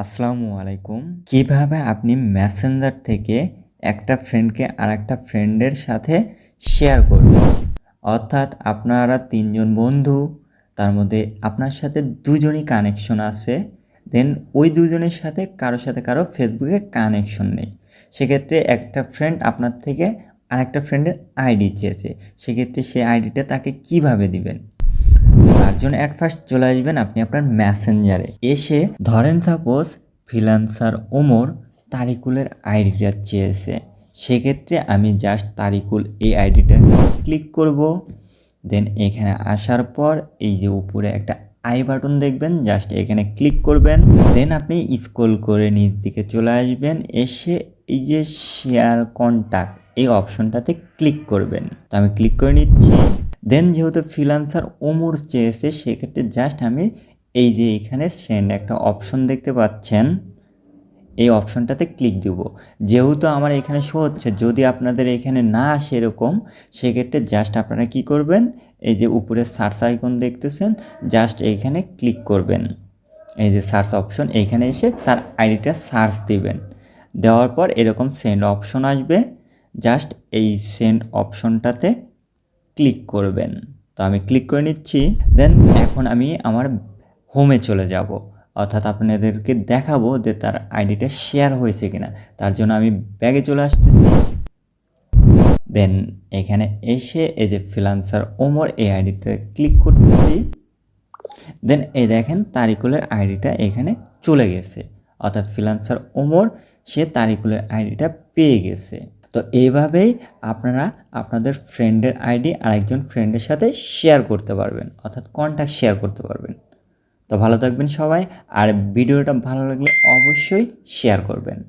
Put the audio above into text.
আসসালামু আলাইকুম। কিভাবে আপনি মেসেঞ্জার থেকে একটা ফ্রেন্ডকে আরেকটা ফ্রেন্ডের সাথে শেয়ার করবেন? অর্থাৎ আপনারা ৩ জন বন্ধু, তার মধ্যে আপনার সাথে ২ জনই কানেকশন আছে। দেন ওই ২ জনের সাথে কারো ফেসবুকে কানেকশন নেই। সেক্ষেত্রে একটা ফ্রেন্ড আপনার থেকে আরেকটা ফ্রেন্ডের আইডি চেয়েছে। সেক্ষেত্রে সেই আইডিটা তাকে কিভাবে দিবেন? তার জন্য অ্যাট ফার্স্ট চলে আসবেন আপনি আপনার মেসেঞ্জারে। এসে ধরেন সাপোজ ফ্রিল্যান্সার ওমর তারিকুলের আইডিটা চেয়েছে। সেক্ষেত্রে আমি জাস্ট তারিকুল এই আইডিটা ক্লিক করব। দেন এখানে আসার পর এই যে উপরে একটা আই বাটন দেখবেন, জাস্ট এখানে ক্লিক করবেন। দেন আপনি স্ক্রল করে নিচ দিকে চলে আসবেন। এসে এই যে শেয়ার কন্টাক্ট এই অপশনটাতে ক্লিক করবেন। তো আমি ক্লিক করে নিচ্ছি। দেন যেহেতু ফ্রিল্যান্সার ওমর চেয়েছে, সেক্ষেত্রে জাস্ট আমি এই যে এখানে সেন্ড একটা অপশন দেখতে পাচ্ছেন, এই অপশনটাতে ক্লিক দেব। যেহেতু আমার এখানে শো হচ্ছে, যদি আপনাদের এখানে না আসে এরকম, সেক্ষেত্রে জাস্ট আপনারা কি করবেন, এই যে উপরে সার্চ আইকন দেখতেছেন, জাস্ট এইখানে ক্লিক করবেন। এই যে সার্চ অপশন, এইখানে এসে তার আইডিটা সার্চ দিবেন। দেওয়ার পর এরকম সেন্ড অপশন আসবে, জাস্ট এই সেন্ড অপশনটাতে ক্লিক করবেন। তো আমি ক্লিক করে নিচ্ছি। দেন এখন আমি আমার হোমে চলে যাব, অর্থাৎ আপনাদেরকে দেখাবো যে তার আইডিটা শেয়ার হয়েছে কিনা। তার জন্য আমি ব্যাগে চলে আসতেছি। দেন এখানে এসে এই যে ফ্রিল্যান্সার ওমর এই আইডিতে ক্লিক করতেছি। দেন এই দেখেন তারিকুলের আইডিটা এখানে চলে গেছে, অর্থাৎ ফ্রিল্যান্সার ওমর সে তারিকুলের আইডিটা পেয়ে গেছে। তো এইভাবেই আপনারা আপনাদের ফ্রেন্ডের আইডি আরেকজন ফ্রেন্ডের সাথে শেয়ার করতে পারবেন, অর্থাৎ কন্ট্যাক্ট শেয়ার করতে পারবেন। তো ভালো থাকবেন সবাই, আর ভিডিওটা ভালো লাগলে অবশ্যই শেয়ার করবেন।